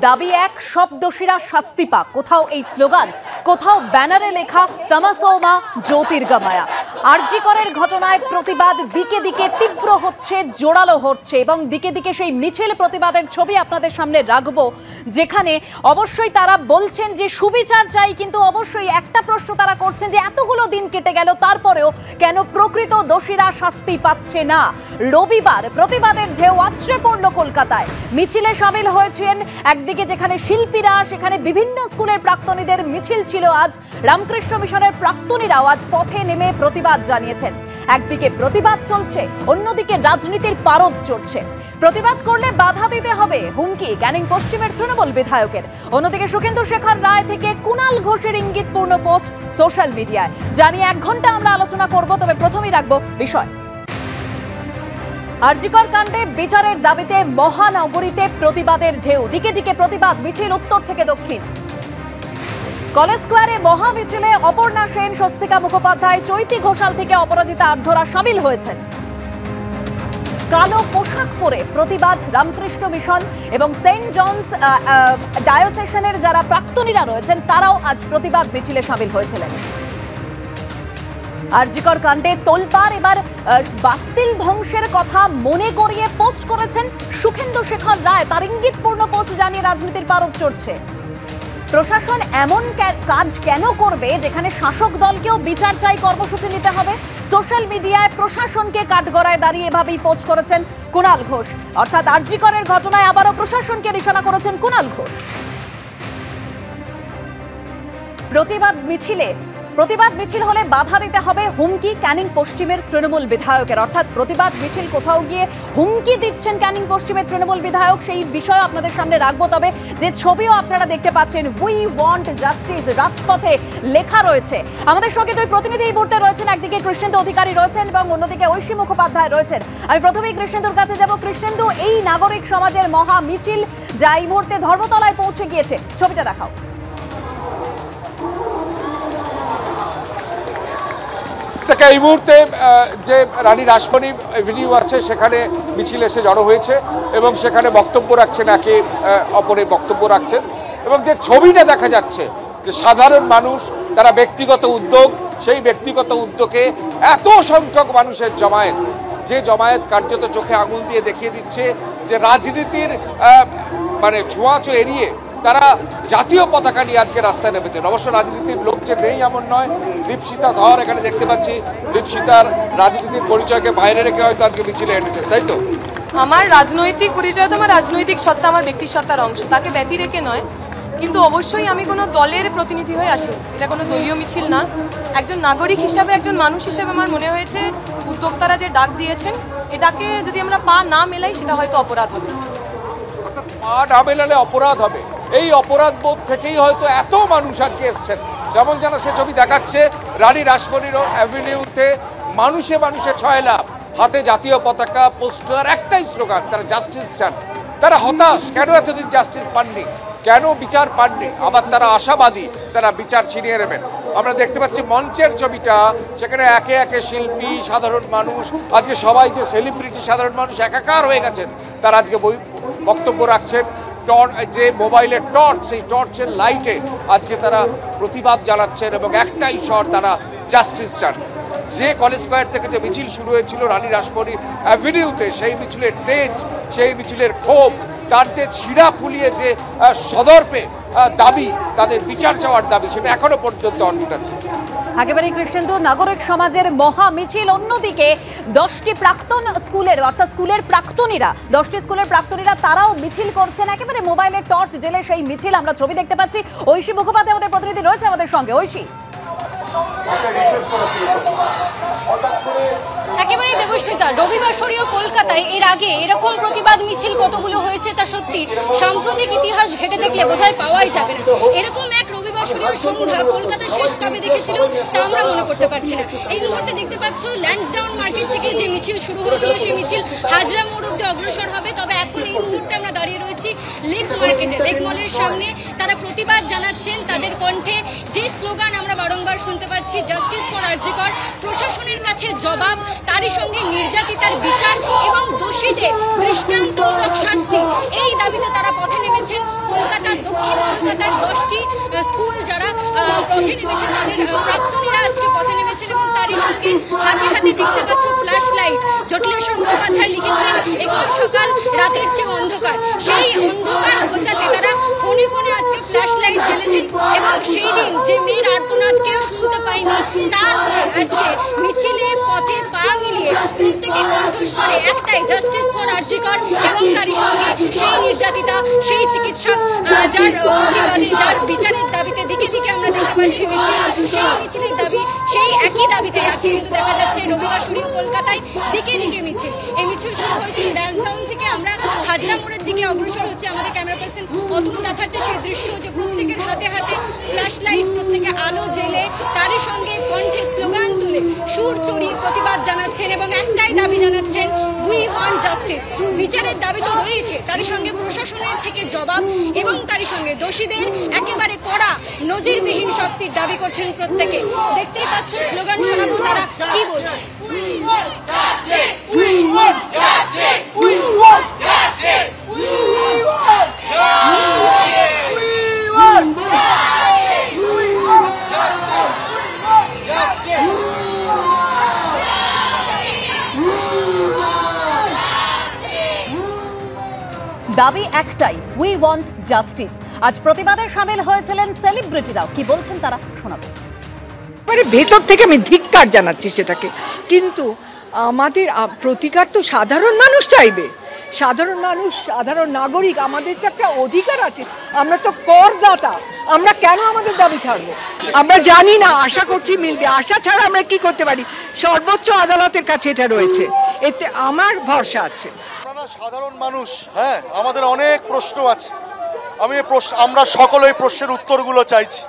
দাবি এক, সব দোষীরা শাস্তি পাক। কোথাও এই স্লোগান, কোথাও ব্যানারে লেখা তামাসৌমা জ্যোতির্গময়া। আরজি করের ঘটনায় প্রতিবাদ দিকে দিকে তীব্র হচ্ছে, জোরালো হচ্ছে এবং দিকে দিকে সেই মিছিল প্রতিবাদের ছবি আপনাদের সামনে রাখবো, যেখানে অবশ্যই তারা বলছেন যে সুবিচার চাই, কিন্তু অবশ্যই একটা প্রশ্ন তারা করছেন যে এতগুলো দিন কেটে গেল তারপরেও কেন প্রকৃত দোষীরা শাস্তি পাচ্ছে না। রবিবার প্রতিবাদের ঢেউ আছড়ে পড়ল কলকাতায়। মিছিলে সামিল হয়েছেন একদিকে যেখানে শিল্পীরা, সেখানে বিভিন্ন স্কুলের প্রাক্তনীদের মিছিল ছিল আজ। রামকৃষ্ণ মিশনের প্রাক্তনীরাও আজ পথে নেমে প্রতিবাদ জানিয়েছেন। একদিকে প্রতিবাদ চলছে, অন্যদিকে রাজনীতির পারদ চড়ছে। প্রতিবাদ করলে বাধা দিতে হবে, হুমকি ক্যানিং পশ্চিমের তৃণমূল বিধায়কের। অন্যদিকে সুখেন্দু শেখর রায় থেকে কুণাল ঘোষের ইঙ্গিতপূর্ণ পোস্ট সোশ্যাল মিডিয়ায়। জানিয়ে 1 ঘন্টা আমরা আলোচনা করব, তবে প্রথমেই রাখবো বিষয়। আরজিকর কাণ্ডে বিচারের দাবিতে মহানগরীতে প্রতিবাদের ঢেউ, দিকে দিকে প্রতিবাদ মিছিল উত্তর থেকে দক্ষিণ। কলেজ স্কোয়ারে মহা মিছিলে অপর্ণা সেন, স্বস্তিকা মুখোপাধ্যায়, চৈতি ঘোষাল থেকে অপরাজিতা আঢ্যরা সামিল হয়েছেন। কালো পোশাক পরে প্রতিবাদ রামকৃষ্ণ মিশন এবং সেন্ট জনস ডায়োসেশনের যারা প্রাক্তনীরা রয়েছেন তারাও আজ প্রতিবাদ মিছিলে সামিল হয়েছিলেন। আরজিকর কাণ্ডে তোলপাড়, এবার বাস্তিল ধ্বংসের কথা মনে করিয়ে পোস্ট করেছেন সুখেন্দু শেখর রায়। তার ইঙ্গিতপূর্ণ পোস্ট জানিয়ে রাজনীতির পারদ চড়ছে। প্রশাসন এমন কাজ কেন করবে যেখানে শাসক দলকেও বিচার চাই কর্মসূচি নিতে হবে? সোশ্যাল মিডিয়ায় প্রশাসনকে কাঠগড়ায় দাঁড়িয়ে এভাবেই পোস্ট করেছেন কুণাল ঘোষ। অর্থাৎ আরজিকরের ঘটনায় আবারও প্রশাসনকে নিশানা করেছেন কুণাল ঘোষ। প্রতিবাদ মিছিল হলে বাধা দিতে হবে, হুমকি ক্যানিং পশ্চিমের তৃণমূল বিধায়কের। অর্থাৎ প্রতিবাদ মিছিল কোথাও গিয়ে হুমকি দিচ্ছেন ক্যানিং পশ্চিমের তৃণমূল বিধায়ক, সেই বিষয় আপনাদের সামনে রাখবো। তবে যে ছবিও আপনারা দেখতে পাচ্ছেন, উই ওয়ান্ট জাস্টিস, রাজপথে লেখা রয়েছে। আমাদের সঙ্গে দুই প্রতিনিধি এই মুহূর্তে রয়েছেন, একদিকে কৃষ্ণেন্দু অধিকারী রয়েছেন এবং অন্যদিকে ঐশী মুখোপাধ্যায় রয়েছেন। আমি প্রথমেই কৃষ্ণেন্দুর কাছে যাব। কৃষ্ণেন্দু, এই নাগরিক সমাজের মহা মিছিল যা এই মুহূর্তে ধর্মতলায় পৌঁছে গিয়েছে, ছবিটা দেখাও। এই মুহূর্তে যে রানী রাসমণি এভিনিউ আছে সেখানে মিছিল এসে জড়ো হয়েছে এবং সেখানে বক্তব্য রাখছেন, একে অপরে বক্তব্য রাখছেন এবং যে ছবিটা দেখা যাচ্ছে যে সাধারণ মানুষ তারা ব্যক্তিগত উদ্যোগ, সেই ব্যক্তিগত উদ্যোগে এত সংখ্যক মানুষের জমায়েত, যে জমায়েত কার্যত চোখে আঙুল দিয়ে দেখিয়ে দিচ্ছে যে রাজনীতির মানে ছোঁয়াচো এড়িয়ে তারা জাতীয় পতাকা নিয়ে আজকে রাস্তায় নেমেছেন। অবশ্য রাজনীতির লোক যে নেই এমন নয়। দীপশিতা ধর এখানে দেখতে পাচ্ছি, দীপশিতার রাজনীতির পরিচয়কে বাইরে রেখে হয়তো আজকে মিছিলে এনেছেন, তাই তো? আমার রাজনৈতিক পরিচয় তো আমার রাজনৈতিক সত্তা, আমার ব্যক্তি সত্তার অংশ, তাকে ব্যতি রেখে নয়। কিন্তু অবশ্যই আমি কোনো দলের প্রতিনিধি হয়ে আসি, এটা কোনো দলীয় মিছিল না। একজন নাগরিক হিসাবে, একজন মানুষ হিসেবে আমার মনে হয়েছে উদ্যোক্তারা যে ডাক দিয়েছেন, এটাকে যদি আমরা পা না মেলাই সেটা হয়তো অপরাধ হবে। অর্থাৎ পা না মেলালে অপরাধ হবে, এই অপরাধ বোধ থেকেই হয়তো এত মানুষ আজকে এসছেন। যেমন যেন সে ছবি দেখাচ্ছে, রানী রাসমণির অ্যাভিনিউতে মানুষে মানুষে ছয়লাভ, হাতে জাতীয় পতাকা, পোস্টার, একটাই স্লোগান, তারা জাস্টিস চান। তারা হতাশ, কেন এতদিন জাস্টিস পাননি, কেন বিচার পাননি। আবার তারা আশাবাদী তারা বিচার ছিনিয়ে নেবেন। আমরা দেখতে পাচ্ছি মঞ্চের ছবিটা, সেখানে একে একে শিল্পী, সাধারণ মানুষ, আজকে সবাই যে সেলিব্রিটি সাধারণ মানুষ একাকার হয়ে গেছেন, তারা আজকে বক্তব্য রাখছেন। যে মোবাইলের টর্চ, সেই টর্চের লাইটে আজকে তারা প্রতিবাদ জানাচ্ছেন এবং একটাই স্বর, তারা জাস্টিস চান। যে কলেজ স্কোয়ার থেকে যে মিছিল শুরু হয়েছিল রানী রাসমণি অ্যাভিনিউতে, সেই মিছিলের তেজ, সেই মিছিলের ক্ষোভ, তার যে শিরা ফুলিয়ে যে সদর্পে দাবি, তাদের বিচার চাওয়ার দাবি, সেটা এখনো পর্যন্ত অটুট আছে। একেবারেই কৃষ্ণেন্দু, নাগরিক সমাজের মহা মিছিল। অন্যদিকে 10টি প্রাক্তন স্কুলের, অর্থাৎ স্কুলের প্রাক্তনীরা, 10টি স্কুলের প্রাক্তনীরা তারাও মিছিল করছেন, একেবারে মোবাইলের টর্চ জেলে সেই মিছিল। আমরা ছবি দেখতে পাচ্ছি। ঐশী মুখোপাধ্যায় আমাদের প্রতিনিধি রয়েছে আমাদের সঙ্গে। ঐশী, একেবারে দেবস্মিতা, রবিবাসরীয় কলকাতায় এর আগে এরকম প্রতিবাদ মিছিল কতগুলো হয়েছে তা সত্যি সাম্প্রতিক ইতিহাস ঘেটে দেখলে বোধহয় পাওয়াই যাবে না। এরকম এক রবিবাসরীয় সন্ধ্যা কলকাতা শেষ কবে দেখেছিল তা আমরা মনে করতে পারছি না। এই মুহূর্তে দেখতে পাচ্ছ ল্যান্সডাউন মার্কেট থেকে যে মিছিল শুরু হয়েছিল সেই মিছিল হাজরা মোড় অব্দি অগ্রসর হবে। তবে এখন এই মুহূর্তে আমরা দাঁড়িয়ে রয়েছি লেক মার্কেটে, লেক মলের সামনে। তারা প্রতিবাদ জানাচ্ছেন, তাদের কণ্ঠে যে স্লোগান আমরা বারংবার শুনতে পাচ্ছি, জাস্টিস ফর আরজিকর, প্রশাসনের কাছে জবাব, তারই সঙ্গে নির্যাতিতার বিচার এবং দোষীদের দৃষ্টান্তমূলক শাস্তি, এই দাবিতে তারা পথে নেমেছেন। কলকাতা দক্ষিণ কলকাতার 10টি স্কুল যারা পথে নেমেছে তাদের প্রাক্তনীরা আজকে পথে নেমেছেন এবং তারই সঙ্গে হাতে হাতে দেখতে পাচ্ছ ফ্ল্যাশ লাইট। জটিলেশ্বর মুখোপাধ্যায় লিখেছিলেন এখন সকাল রাতের চেয়ে অন্ধকার, সেই অন্ধকার ঘোচাতে তারা ফোনে ফোনে আজকে ফ্ল্যাশ লাইট জ্বেলেছেন এবং সেই দিন যে মেয়ের আর্তনাদকেও শুনতে পাইনি তার আজকে মিছিলে পথে পা মিলিয়ে প্রত্যেকে কণ্ঠস্বরে একটাই জাস্টিস ফর আরজি কর এবং তারই সঙ্গে সেই নির্যাতিতা সেই চিকিৎসক যার প্রতিবাদে যার বিচারের দাবিতে দিকে দিকে আমরা দেখতে পাচ্ছি মিছিল, সেই মিছিলের দাবি সেই একই দাবিতে আছে। কিন্তু দেখা যাচ্ছে রবিবার শুরু কলকাতায় দিকে দিকে মিছিল। এই মিছিল শুরু হয়েছিল ডাউনটাউন থেকে, আমরা হাজরা মোড়ের দিকে অগ্রসর হচ্ছে। আমাদের ক্যামেরা পার্সন অতুল দেখাচ্ছে সেই দৃশ্য যে প্রত্যেকের হাতে হাতে ফ্ল্যাশ লাইট, প্রত্যেকে আলো জেলে তারই সঙ্গে কণ্ঠে স্লোগান তুলে সুর চড়িয়ে প্রতিবাদ জানাচ্ছেন এবং একটাই দাবি জানাচ্ছেন, উই ওয়ান্ট জাস্টিস। বিচারের দাবি তো রয়েছে, তারই সঙ্গে প্রশাসনের থেকে জবাব এবং তারই সঙ্গে দোষীদের একেবারে কড়া নজিরবিহীন শাস্তির দাবি করছেন প্রত্যেকে। দেখতেই পাচ্ছ স্লোগান শোনাবো তারা কি বলছে। দাবি একটাই, উই ওয়ান্ট জাস্টিস। আজ প্রতিবাদে সামিল হয়েছিলেন সেলিব্রিটিরাও, কি বলছেন তারা শোনাবো। মানে ভেতর থেকে আমি ধিক্কার জানাচ্ছি সেটাকে, কিন্তু আমাদের প্রতিকার তো সাধারণ মানুষ চাইবে। সাধারণ মানুষ, সাধারণ নাগরিক, আমাদের তো একটা অধিকার আছে, আমরা তো করদাতা, আমরা কেন আমাদের দাবি ছাড়বো? আমরা জানি না, আশা করছি মিলবে। আশা ছাড়া আমরা কি করতে পারি? সর্বোচ্চ আদালতের কাছে এটা রয়েছে, এতে আমার ভরসা আছে। সাধারণ মানুষ, হ্যাঁ, আমাদের অনেক প্রশ্ন আছে। আমরা সকলে এই প্রশ্নের উত্তরগুলো চাইছি।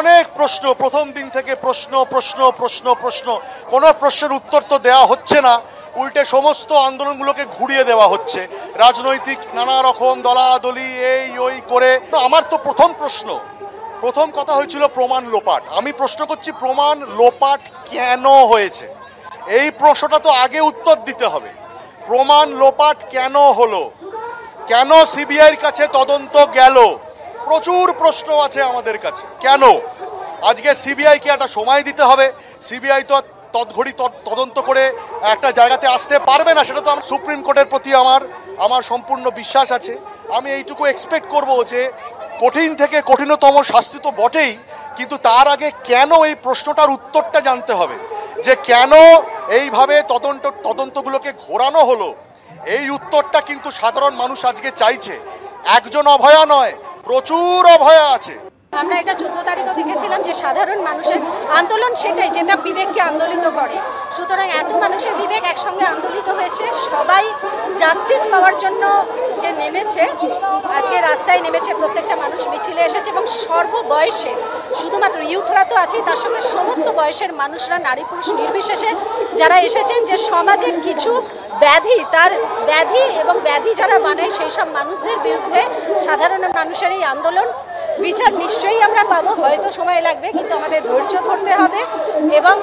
অনেক প্রশ্ন, প্রথম দিন থেকে প্রশ্ন প্রশ্ন প্রশ্ন প্রশ্ন, কোনো প্রশ্নের উত্তর তো দেওয়া হচ্ছে না, উল্টে সমস্ত আন্দোলনগুলোকে ঘুরিয়ে দেওয়া হচ্ছে রাজনৈতিক নানা রকম দলাদলি এই ওই করে। আমার তো প্রথম কথা হয়েছিল প্রমাণ লোপাট। আমি প্রশ্ন করছি প্রমাণ লোপাট কেন হয়েছে? এই প্রশ্নটা তো আগে উত্তর দিতে হবে। প্রমাণ লোপাট কেন হলো? কেন সিবিআইয়ের কাছে তদন্ত গেল? প্রচুর প্রশ্ন আছে আমাদের কাছে। কেন আজকে সিবিআইকে একটা সময় দিতে হবে? সিবিআই তো তৎঘড়ি তদন্ত করে একটা জায়গাতে আসতে পারবে না, সেটা তো আমার সুপ্রিম কোর্টের প্রতি আমার সম্পূর্ণ বিশ্বাস আছে। আমি এইটুকু এক্সপেক্ট করব যে কঠিন থেকে কঠিনতম শাস্তি তো বটেই, কিন্তু তার আগে কেন এই প্রশ্নটার উত্তরটা জানতে হবে, যে কেন এইভাবে তদন্তগুলোকে ঘোরানো হলো। এই উত্তরটা কিন্তু সাধারণ মানুষ আজকে চাইছে। একজন অভয়া নয়, প্রচুর অভয়া আছে। আমরা এটা 14 তারিখও দেখেছিলাম যে সাধারণ মানুষের আন্দোলন সেটাই, যেটা বিবেককে আন্দোলিত করে। সুতরাং এত মানুষের বিবেক একসঙ্গে আন্দোলিত হয়েছে, সবাই জাস্টিস পাওয়ার জন্য যে নেমেছে, আজকে রাস্তায় নেমেছে, প্রত্যেকটা মানুষ মিছিলে এসেছে এবং সর্ববয়সে, শুধুমাত্র ইউথরা তো আছেই, তার সঙ্গে সমস্ত বয়সের মানুষরা, নারী পুরুষ নির্বিশেষে যারা এসেছেন, যে সমাজের কিছু ব্যাধি, তার ব্যাধি এবং ব্যাধি যারা বানায় সেই সব মানুষদের বিরুদ্ধে সাধারণ মানুষের এই আন্দোলন। বিচার নিশ্চয়ই আমরা পাবো, হয়তো সময় লাগবে, কিন্তু আমাদের ধৈর্য ধরতে হবে এবং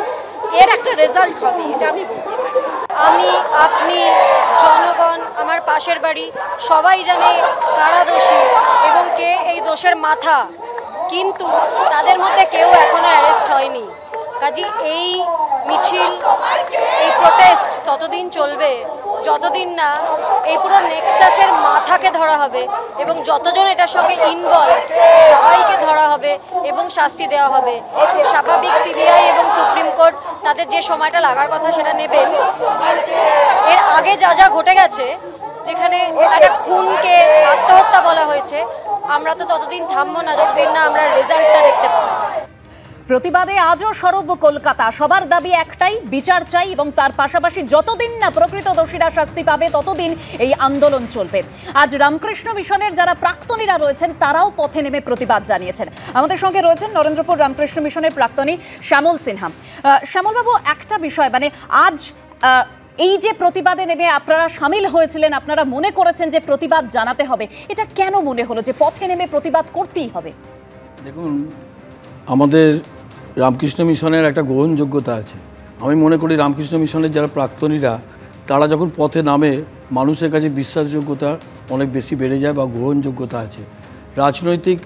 এর একটা রেজাল্ট হবে, এটা আমি বলতে পারি। আমি, আপনি, জনগণ, আমার পাশের বাড়ি সবাই জানে কারা দোষী এবং কে এই দোষের মাথা, কিন্তু তাদের মধ্যে কেউ এখনো অ্যারেস্ট হয়নি। কাজে এই মিছিল, এই প্রোটেস্ট ততদিন চলবে যতদিন না এই পুরো নেক্সাসের মাথাকে ধরা হবে এবং যতজন এটার সঙ্গে ইনভলভ সবাইকে ধরা হবে এবং শাস্তি দেওয়া হবে। খুব স্বাভাবিক, সিবিআই এবং সুপ্রিম কোর্ট তাদের যে সময়টা লাগার কথা সেটা নেবেন। এর আগে যা যা ঘটে গেছে, যেখানে একটা খুনকে আত্মহত্যা বলা হয়েছে, আমরা তো ততদিন থামবো না যতদিন না আমরা রেজাল্টটা দেখতে পাবো। প্রতিবাদে আজও সরব কলকাতা, সবার দাবি একটাই, বিচার চাই এবং তার পাশাপাশি যতদিন না প্রকৃত দোষীরা শাস্তি পাবে ততদিন এই আন্দোলন চলবে। আজ রামকৃষ্ণ মিশনের যারা প্রাক্তনীরা রয়েছেন তারাও পথে নেমে প্রতিবাদ জানিয়েছেন। আমাদের সঙ্গে রয়েছেন নরেন্দ্রপুর রামকৃষ্ণ মিশনের প্রাক্তনী শ্যামল সিনহা। শ্যামলবাবু, একটা বিষয়, মানে আজ এই যে প্রতিবাদে নেমে আপনারা সামিল হয়েছিলেন, আপনারা মনে করেছেন যে প্রতিবাদ জানাতে হবে, এটা কেন মনে হলো যে পথে নেমে প্রতিবাদ করতেই হবে? দেখুন, আমাদের রামকৃষ্ণ মিশনের একটা গ্রহণযোগ্যতা আছে। আমি মনে করি রামকৃষ্ণ মিশনের যারা প্রাক্তনীরা, তারা যখন পথে নামে মানুষের কাছে বিশ্বাসযোগ্যতা অনেক বেশি বেড়ে যায় বা গ্রহণযোগ্যতা আছে। রাজনৈতিক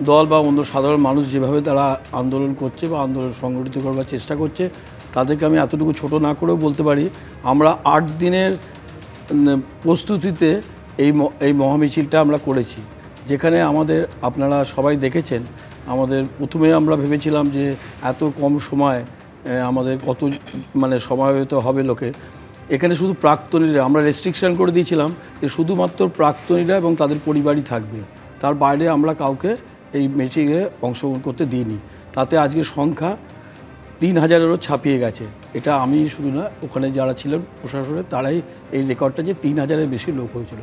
দল বা অন্য সাধারণ মানুষ যেভাবে তারা আন্দোলন করছে বা আন্দোলন সংগঠিত করবার চেষ্টা করছে, তাদেরকে আমি এতটুকু ছোট না করেও বলতে পারি আমরা 8 দিনের প্রস্তুতিতে এই মহামিছিলটা আমরা করেছি, যেখানে আমাদের আপনারা সবাই দেখেছেন। আমাদের প্রথমে আমরা ভেবেছিলাম যে এত কম সময় আমাদের কত সমাবেত হবে লোকে। এখানে শুধু প্রাক্তনীরা, আমরা রেস্ট্রিকশন করে দিয়েছিলাম যে শুধুমাত্র প্রাক্তনীরা এবং তাদের পরিবারই থাকবে, তার বাইরে আমরা কাউকে এই মিছিলে অংশগ্রহণ করতে দিইনি। তাতে আজকের সংখ্যা 3000-এরও ছাপিয়ে গেছে। এটা আমি শুধু না, ওখানে যারা ছিলেন প্রশাসনের তারাই এই রেকর্ডটা যে 3000-এর বেশি লোক হয়েছিল।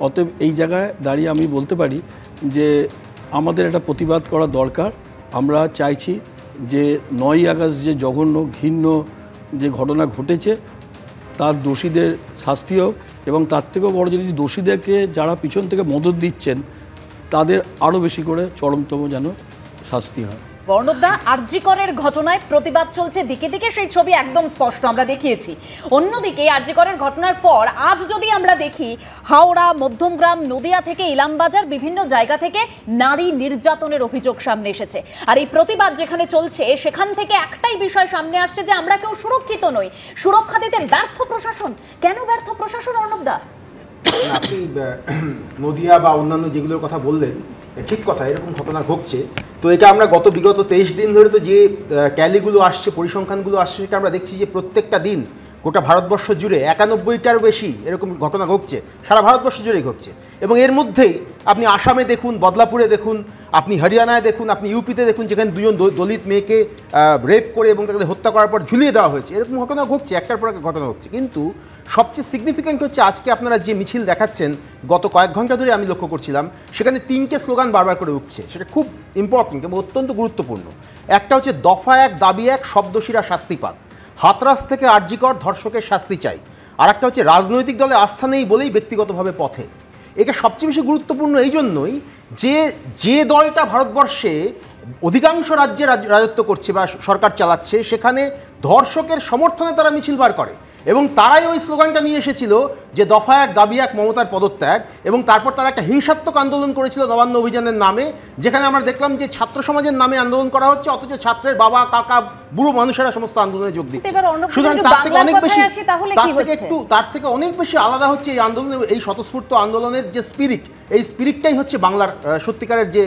অতএব এই জায়গায় দাঁড়িয়ে আমি বলতে পারি যে আমাদের একটা প্রতিবাদ করা দরকার। আমরা চাইছি যে 9ই আগস্ট যে জঘন্য ঘৃণ্য যে ঘটনা ঘটেছে তার দোষীদের শাস্তি হোক, এবং তার থেকেও বড় জিনিস দোষীদেরকে যারা পিছন থেকে মদত দিচ্ছেন তাদের আরও বেশি করে চরমতম যেন শাস্তি হয়। বর্ণবদা, আরজি করের ঘটনায় প্রতিবাদ চলছে দিকে দিকে, সেই ছবি একদম স্পষ্ট আমরা দেখিয়েছি। অন্যদিকে আরজি করের ঘটনার পর আজ যদি আমরা দেখি হাওড়া, মধ্যমগ্রাম, নদিয়া থেকে ইলামবাজার বিভিন্ন জায়গা থেকে নারী নির্যাতনের অভিযোগ সামনে এসেছে। আর এই প্রতিবাদ যেখানে চলছে সেখান থেকে একটাই বিষয় সামনে আসছে যে আমরা কেউ সুরক্ষিত নই, সুরক্ষা দিতে ব্যর্থ প্রশাসন। কেন ব্যর্থ প্রশাসন অর্ণবদা? আপনি নদিয়া বা অন্যান্য যেগুলোর কথা বললেন ঠিক কথা, এরকম ঘটনা ঘটছে। তো এটা আমরা বিগত 23 দিন ধরে তো যে ট্যালিগুলো আসছে, পরিসংখ্যানগুলো আসছে, সেটা আমরা দেখছি যে প্রত্যেকটা দিন গোটা ভারতবর্ষ জুড়ে 91টারও বেশি এরকম ঘটনা ঘটছে, সারা ভারতবর্ষ জুড়েই ঘটছে। এবং এর মধ্যেই আপনি আসামে দেখুন, বদলাপুরে দেখুন, আপনি হরিয়ানায় দেখুন, আপনি ইউপিতে দেখুন, যেখানে 2জন দলিত মেয়েকে রেপ করে এবং তাদের হত্যা করার পর ঝুলিয়ে দেওয়া হয়েছে। এরকম ঘটনা ঘটছে, একটার পর একটা ঘটনা ঘটছে। কিন্তু সবচেয়ে সিগনিফিক্যান্ট হচ্ছে আজকে আপনারা যে মিছিল দেখাচ্ছেন, গত কয়েক ঘন্টা ধরে আমি লক্ষ্য করছিলাম, সেখানে 3টে স্লোগান বারবার করে উঠছে। সেটা খুব ইম্পর্টেন্ট এবং অত্যন্ত গুরুত্বপূর্ণ। একটা হচ্ছে দফা 1 দাবি 1, সব দোষীরা শাস্তি পাক, হাতরাস থেকে আরজি কর, ধর্ষকের শাস্তি চাই। আর একটা হচ্ছে রাজনৈতিক দলে আস্থা নেই বলেই ব্যক্তিগতভাবে পথে। এটা সবচেয়ে বেশি গুরুত্বপূর্ণ এই জন্যই যে দলটা ভারতবর্ষে অধিকাংশ রাজ্যে রাজত্ব করছে বা সরকার চালাচ্ছে, সেখানে ধর্ষকের সমর্থনে তারা মিছিল বার করে এবং তারাই ওই স্লোগানটা নিয়ে এসেছিল যে দফা 1 দাবি 1 মমতার পদত্যাগ। এবং তারপর তারা একটা হিংসাত্মক আন্দোলন করেছিল নবান্ন অভিযানের নামে, যেখানে আমরা দেখলাম যে ছাত্র সমাজের নামে আন্দোলন করা হচ্ছে, অথচ ছাত্রের বাবা, কাকা, বুড়ো মানুষেরা সমস্ত আন্দোলনে যোগ দিচ্ছে। সুতরাং তার থেকে অনেক বেশি, তার থেকে অনেক বেশি আলাদা হচ্ছে এই আন্দোলনের, এই স্বতঃস্ফূর্ত আন্দোলনের যে স্পিরিট, এই স্পিরিটটাই হচ্ছে বাংলার সত্যিকারের যে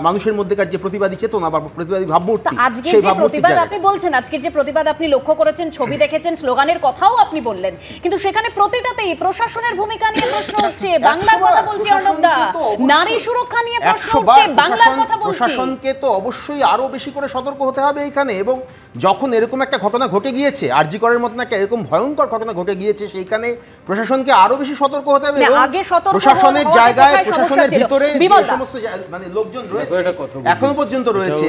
মানুষের মধ্যেকার যে প্রতিবাদী চেতনা বা প্রতিবাদী ভাবমূর্তি। আজকে যে প্রতিবাদ আপনি বলছেন, আজকে যে প্রতিবাদ আপনি লক্ষ্য করেছেন, ছবি দেখেছেন, স্লোগানের কথাও আপনি বললেন, কিন্তু সেখানে প্রতিটাতেই প্রশাসনের ভূমিকা নিয়ে প্রশ্ন হচ্ছে। বাংলার কথা বলছি অর্ণবদা, নারী সুরক্ষা নিয়ে প্রশ্ন হচ্ছে, বাংলার কথা বলছি। প্রশাসনকে তো অবশ্যই আরো বেশি করে সতর্ক হতে হবে এখানে। এবং যখন এরকম একটা ঘটনা ঘটে গিয়েছে, আরজি করের মতন একটা এরকম ভয়ঙ্কর ঘটনা ঘটে গিয়েছে, সেইখানে প্রশাসনকে আরো বেশি সতর্ক হতে হবে। প্রশাসনের জায়গাায়, প্রশাসনের ভিতরে যে সমস্ত লোকজন রয়েছে এখনো পর্যন্ত রয়েছে,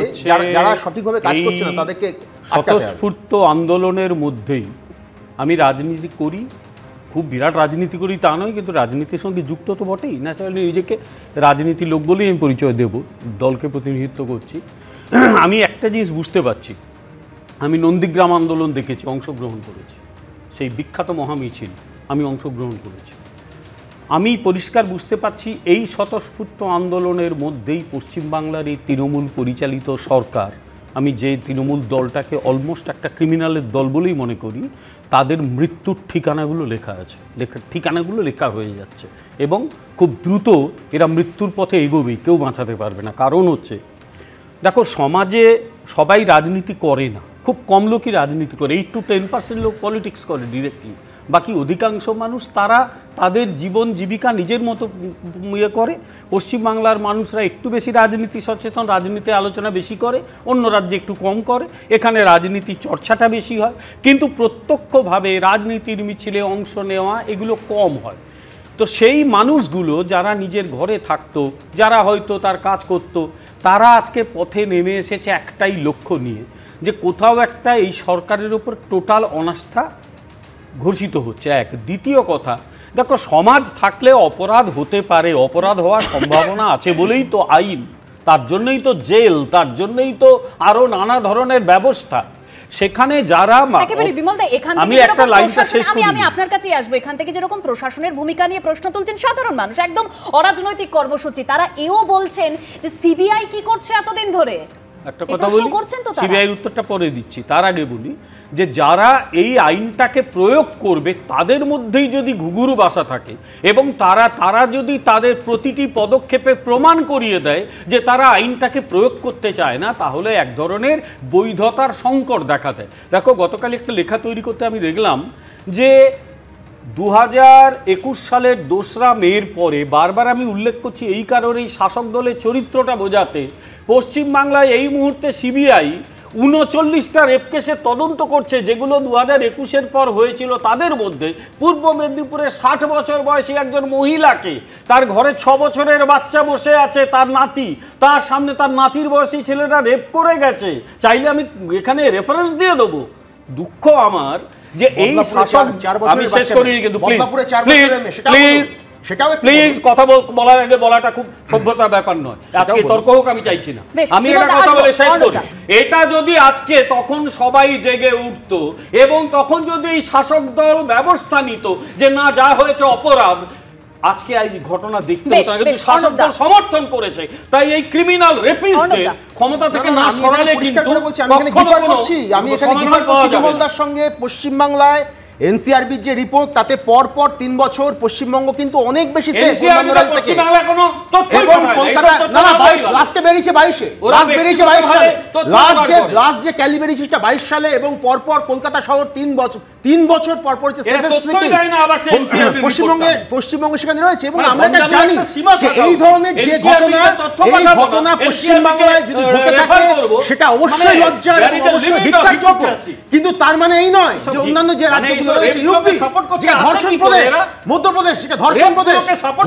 যারা সঠিকভাবে কাজ করছে না, তাদেরকে স্বতঃস্ফূর্ত আন্দোলনের মধ্যেই আমি রাজনীতি করি, খুব বিরাট রাজনীতি করি তা নয়, কিন্তু রাজনীতির সঙ্গে যুক্ত তো বটেই। ন্যাচারালি নিজেকে রাজনীতির লোক বলেই আমি পরিচয় দেব, দলকে প্রতিনিধিত্ব করছি। আমি একটা জিনিস বুঝতে পারছি, আমি নন্দীগ্রাম আন্দোলন দেখেছি, অংশগ্রহণ করেছি, সেই বিখ্যাত মহামিছিল আমি অংশগ্রহণ করেছি। আমি পরিষ্কার বুঝতে পারছি এই স্বতঃস্ফূর্ত আন্দোলনের মধ্যেই পশ্চিমবাংলার এই তৃণমূল পরিচালিত সরকার, আমি যে তৃণমূল দলটাকে অলমোস্ট একটা ক্রিমিনালের দল বলেই মনে করি, তাদের মৃত্যুর ঠিকানাগুলো লেখা আছে, ঠিকানাগুলো লেখা হয়ে যাচ্ছে এবং খুব দ্রুত এরা মৃত্যুর পথে এগোবেই, কেউ বাঁচাতে পারবে না। কারণ হচ্ছে, দেখো, সমাজে সবাই রাজনীতি করে না, খুব কম লোকই রাজনীতি করে, 8 to 10% লোক পলিটিক্স করে ডিরেক্টলি। বাকি অধিকাংশ মানুষ তারা তাদের জীবন জীবিকা নিজের মতো ইয়ে করে। পশ্চিমবাংলার মানুষরা একটু বেশি রাজনীতি সচেতন, রাজনীতি আলোচনা বেশি করে, অন্য রাজ্যে একটু কম করে, এখানে রাজনীতি চর্চাটা বেশি হয়, কিন্তু প্রত্যক্ষভাবে রাজনীতির মিছিলে অংশ নেওয়া এগুলো কম হয়। তো সেই মানুষগুলো যারা নিজের ঘরে থাকতো, যারা হয়তো তার কাজ করত, তারা আজকে পথে নেমে এসেছে একটাই লক্ষ্য নিয়ে, যে কোথাও একটা এই সরকারের উপর টোটাল অনাস্থা ঘোষিত হচ্ছে। এক, দ্বিতীয় কথা, দেখো, সমাজ থাকলে অপরাধ হতে পারে, অপরাধ হওয়ার সম্ভাবনা আছে বলেই তো আইন, তার জন্যই তো জেল, তার জন্যই তো আরও নানা ধরনের ব্যবস্থা। সেখানে যারা একেবারে বিমল দা, এখান থেকে আমি একটা লাইনটা শেষ করি, আমি আপনার কাছেই আসবো। এখান থেকে যেরকম প্রশাসনের ভূমিকা নিয়ে প্রশ্ন তুলছেন সাধারণ মানুষ, একদম অরাজনৈতিক কর্মসূচি, তারা এও বলছেন যে সিবিআই কি করছে এতদিন ধরে। একটা কথা বলি, সিবিআইয়ের উত্তরটা পরে দিচ্ছি, তার আগে বলি যে যারা এই আইনটাকে প্রয়োগ করবে তাদের মধ্যেই যদি ঘুঘুরু বাসা থাকে এবং তারা যদি তাদের প্রতিটি পদক্ষেপে প্রমাণ করিয়ে দেয় যে তারা আইনটাকে প্রয়োগ করতে চায় না, তাহলে এক ধরনের বৈধতার সংকট দেখা দেয়। দেখো, গতকাল একটা লেখা তৈরি করতে আমি দেখলাম যে 2021 সালের 2রা মের পরে, বারবার আমি উল্লেখ করছি এই কারণেই শাসক দলের চরিত্রটা বোঝাতে, পশ্চিমবাংলায় এই মুহূর্তে সিবিআই 39টা রেপ কেসে তদন্ত করছে, যেগুলো 2021-এর পর হয়েছিল। তাদের মধ্যে পূর্ব মেদিনীপুরে 60 বছর বয়সী একজন মহিলাকে, তার ঘরে 6 বছরের বাচ্চা বসে আছে, তার নাতি, তার সামনে তার নাতির বয়সী ছেলেটা রেপ করে গেছে। চাইলে আমি এখানে রেফারেন্স দিয়ে দেবো। দুঃখ আমার যে এই শাসক, আমি শেষ করিনি কিন্তু প্লিজ প্লিজ কথা বলার আগে বলাটা খুব সভ্যতার ব্যাপার নয়। আজকে তর্ক হোক আমি চাইছি না, আমি একটা কথা বলে শেষ করি। এটা যদি আজকে তখন সবাই জেগে উঠতো এবং তখন যদি এই শাসক দল ব্যবস্থা নিত যে না, যা হয়েছে অপরাধ, আজকে এই ঘটনা দেখতে হতো না। কিন্তু শাসক দল সমর্থন করেছে, তাই এই ক্রিমিনাল রেপিস্টদের ক্ষমতা থেকে না সরালে কিন্তু আমি এখানে সঙ্গে পশ্চিমবাংলায় এনসিআরবির যে রিপোর্ট, তাতে পরপর 3 বছর পশ্চিমবঙ্গ কিন্তু অনেক বেশি সেফ অন্যান্য রাজ্য থেকে। এবং কলকাতা লাস্টে বেরিয়েছে 22-এ, লাস্ট বেরিয়েছে 22 সালে, লাস্ট যে ক্যালি বেরিয়েছে সেটা 22 সালে, এবং পরপর কলকাতা শহর 3 বছর পরপর হচ্ছে সেফেস্ট সিটি পশ্চিমবঙ্গে সেখানে রয়েছে। এবং আমরা এটা জানি যে এই ধরনের যে ঘটনা পশ্চিমবাংলায় যদি ঘটে থাকে সেটা অবশ্যই লজ্জা এবং অবশ্যই ধিক্কারযোগ্য। কিন্তু তার মানে এই নয় যে অন্যান্য যে রাজ্যগুলো রয়েছে, ইউপি যে ধর্ষণ প্রদেশ, মধ্যপ্রদেশ সেটা ধর্ষণ প্রদেশ,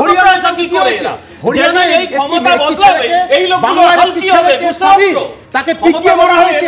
হরিয়ানা কি হয়েছে, হরিয়ানায় এই ক্ষমতা বদলাবে, এই লোকগুলো হাল কি হবে বুঝতে পারছো, তাকে পিটিয়ে মারা হয়েছে।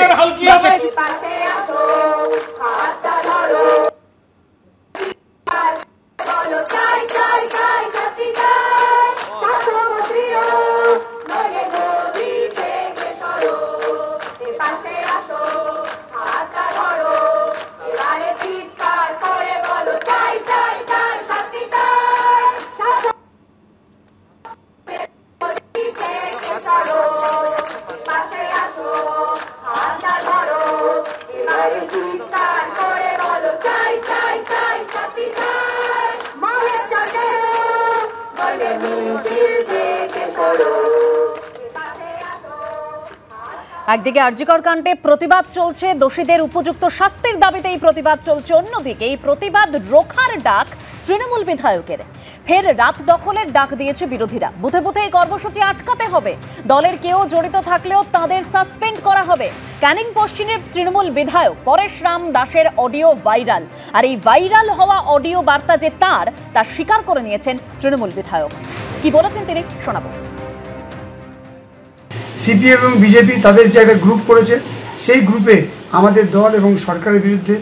একদিকে আরজিকর কাণ্ডে প্রতিবাদ চলছে, দোষীদের উপযুক্ত শাস্তির দাবিতে এই প্রতিবাদ চলছে, অন্যদিকে এই প্রতিবাদ রোখার ডাক তৃণমূল বিধায়কের। ফের রাত দখলের ডাক দিয়েছে বিরোধীরা। বুথে বুথে এই কর্মসূচি আটকাতে হবে, দলের কেউ জড়িত থাকলেও তাদের সাসপেন্ড করা হবে। ক্যানিং পশ্চিমের তৃণমূল বিধায়ক পরেশরাম দাসের অডিও ভাইরাল, আর এই ভাইরাল হওয়া অডিও বার্তা যে তা স্বীকার করে নিয়েছেন তৃণমূল বিধায়ক। কি বলেছেন তিনি শোনাবো। সিপিএম এবং বিজেপি তাদের যে একটা গ্রুপ করেছে, সেই গ্রুপে আমাদের দল এবং সরকারের বিরুদ্ধে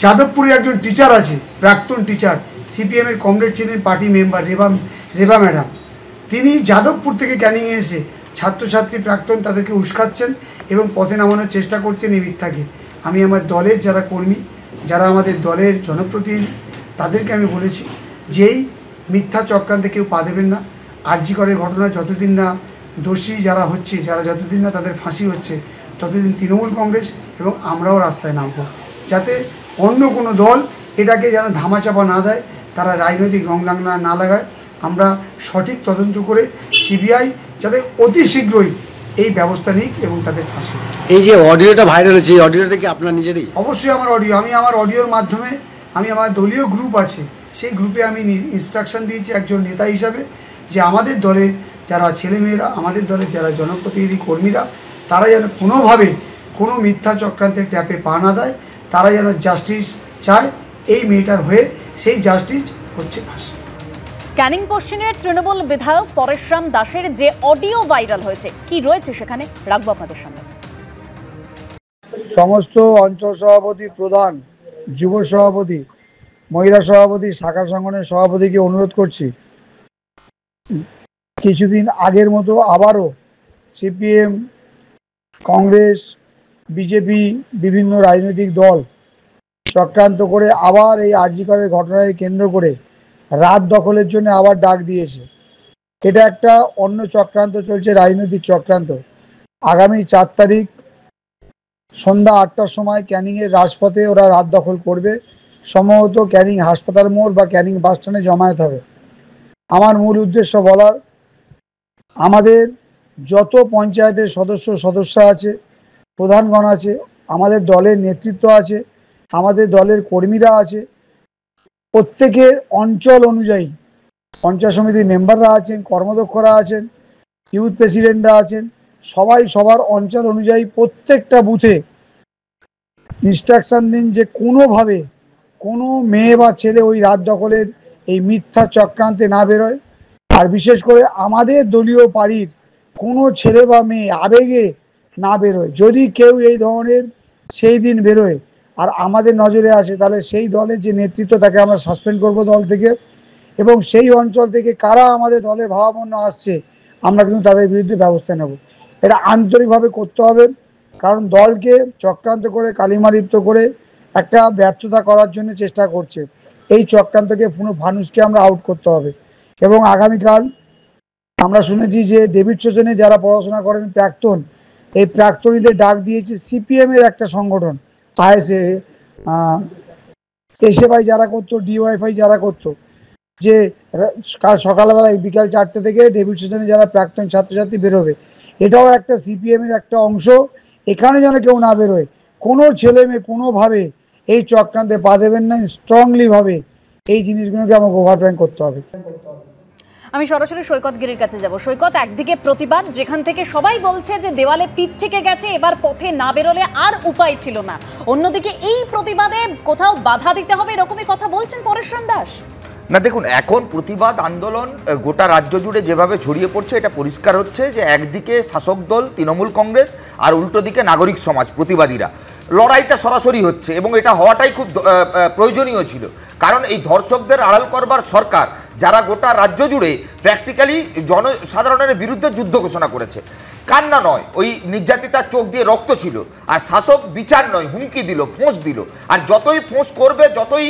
যাদবপুরে একজন টিচার আছে, প্রাক্তন টিচার, সিপিএমের কমরেড ছিলেন, পার্টি মেম্বার রেবা ম্যাডাম, তিনি যাদবপুর থেকে ক্যানিংয়ে এসে ছাত্রছাত্রী প্রাক্তন তাদেরকে উস্কাচ্ছেন এবং পথে নামানোর চেষ্টা করছেন এই মিথ্যাকে। আমি আমার দলের যারা কর্মী, যারা আমাদের দলের জনপ্রতিনিধি, তাদেরকে আমি বলেছি যে এই মিথ্যা চক্রান্তে কেউ পা দেবেন না। আরজিকরের ঘটনা যতদিন না দোষী যারা হচ্ছে, যতদিন না তাদের ফাঁসি হচ্ছে, ততদিন তৃণমূল কংগ্রেস এবং আমরাও রাস্তায় নামব, যাতে অন্য কোনো দল এটাকে যেন ধামাচাপা না দেয়, তারা রাজনৈতিক রং না লাগায়। আমরা সঠিক তদন্ত করে সিবিআই যাতে অতি শীঘ্রই এই ব্যবস্থা নিক এবং তাদের ফাঁসি। এই যে অডিওটা ভাইরাল হচ্ছে, এই অডিওটা কি আপনার নিজেরই? অবশ্যই আমার অডিও। আমি আমার অডিওর মাধ্যমে, আমি আমার দলীয় গ্রুপ আছে, সেই গ্রুপে আমি ইনস্ট্রাকশন দিয়েছি একজন নেতা হিসাবে যে আমাদের দলে যারা ছেলেমেয়েরা, আমাদের দলের যারা জনপ্রতিনিধি কর্মীরা, তারা যেন কোনোভাবে কোনো মিথ্যা চক্রান্তের ট্যাপে পা না দেয়, তারা যেন জাস্টিস চায় এই মেয়েটার হয়ে, সেই জাস্টিস হচ্ছে ফাঁসি। ক্যানিং পশ্চিমের তৃণমূল বিধায়ক পরেশরাম দাসের যে অডিও ভাইরাল হয়েছে, কি রয়েছে সেখানে রাখবো আপনাদের সামনে। সমস্ত অঞ্চল সভাপতি, প্রধান, যুব সভাপতি, মহিলা সভাপতি, শাখা সংগঠনের সভাপতিকে অনুরোধ করছি, কিছুদিন আগের মতো আবারও সিপিএম, কংগ্রেস, বিজেপি বিভিন্ন রাজনৈতিক দল চক্রান্ত করে আবার এই আরজি করের ঘটনাকে কেন্দ্র করে রাত দখলের জন্য আবার ডাক দিয়েছে। এটা একটা অন্য চক্রান্ত চলছে, রাজনৈতিক চক্রান্ত। আগামী 4 তারিখ সন্ধ্যা 8টার সময় ক্যানিংয়ের রাজপথে ওরা রাত দখল করবে। সম্ভবত ক্যানিং হাসপাতাল মোড় বা ক্যানিং বাস স্ট্যান্ডে জমায়েত হবে। আমার মূল উদ্দেশ্য বলার, আমাদের যত পঞ্চায়েতের সদস্য আছে, প্রধানগণ আছে, আমাদের দলের নেতৃত্ব আছে, আমাদের দলের কর্মীরা আছে, প্রত্যেকের অঞ্চল অনুযায়ী পঞ্চায়েত সমিতির মেম্বাররা আছেন, কর্মদক্ষরা আছেন, ইউথ প্রেসিডেন্টরা আছেন, সবাই সবার অঞ্চল অনুযায়ী প্রত্যেকটা বুথে ইনস্ট্রাকশন দিন যে কোনোভাবে কোনো মেয়ে বা ছেলে ওই রাত দখলের এই মিথ্যা চক্রান্তে না বেরোয়। আর বিশেষ করে আমাদের দলীয় পার্টির কোনো ছেলে বা মেয়ে আবেগে না বেরোয়। যদি কেউ এই ধরনের সেই দিন বেরোয় আর আমাদের নজরে আসে, তাহলে সেই দলের যে নেতৃত্ব তাকে আমরা সাসপেন্ড করব দল থেকে, এবং সেই অঞ্চল থেকে কারা আমাদের দলের ভাবাপন্ন আসছে আমরা কিন্তু তাদের বিরুদ্ধে ব্যবস্থা নেব। এটা আন্তরিকভাবে করতে হবে, কারণ দলকে চক্রান্ত করে কালিমালিপ্ত করে একটা ব্যর্থতা করার জন্য চেষ্টা করছে। এই চক্রান্তকে ফানুসকে আমরা আউট করতে হবে। এবং আগামীকাল আমরা শুনেছি যে ডেভিড সোজনে যারা পড়াশোনা করেন প্রাক্তন, এই প্রাক্তনীদের ডাক দিয়েছে সিপিএমের একটা সংগঠন, আইএসএ, এসএফআই যারা করতো, ডিওয়াইফআই যারা করতো, যে কাল সকালবেলায় বিকাল 4টে থেকে ডেভিড সোজনে যারা প্রাক্তন ছাত্রছাত্রী বেরোবে। এটাও একটা সিপিএমের একটা অংশ। এখানে যেন কেউ না বেরোয়, কোনো ছেলে মেয়ে কোনোভাবে এই চক্রান্তে পা দেবেন না। স্ট্রংলিভাবে এই জিনিসগুলোকে আমাকে ওভারপ্ল্যান করতে হবে। আমি সরাসরি সৈকত গিরির কাছে যাব। সৈকত, একদিকে প্রতিবাদ, যেখান থেকে সবাই বলছে যে দেওয়ালে পিঠ থেকে গেছে, এবার পথে না বেরোলে আর উপায় ছিল না, অন্যদিকে এই প্রতিবাদে কোথাও বাধা দিতে হবে এরকমই কথা বলছেন পরেশরাম দাস। না দেখুন, এখন প্রতিবাদ আন্দোলন গোটা রাজ্য জুড়ে যেভাবে ছড়িয়ে পড়ছে, এটা পরিষ্কার হচ্ছে যে একদিকে শাসক দল তৃণমূল কংগ্রেস আর উল্টো দিকে নাগরিক সমাজ প্রতিবাদীরা, লড়াইটা সরাসরি হচ্ছে এবং এটা হওয়াটাই খুব প্রয়োজনীয় ছিল। কারণ এই ধর্ষকদের আড়াল করবার সরকার, যারা গোটা রাজ্য জুড়ে প্র্যাকটিক্যালি জনসাধারণের বিরুদ্ধে যুদ্ধ ঘোষণা করেছে, কান্না নয়, ওই নির্যাতিতার চোখ দিয়ে রক্ত ছিল। আর শাসক বিচার নয়, হুমকি দিল, ফোঁস দিল। আর যতই ফোঁস করবে, যতই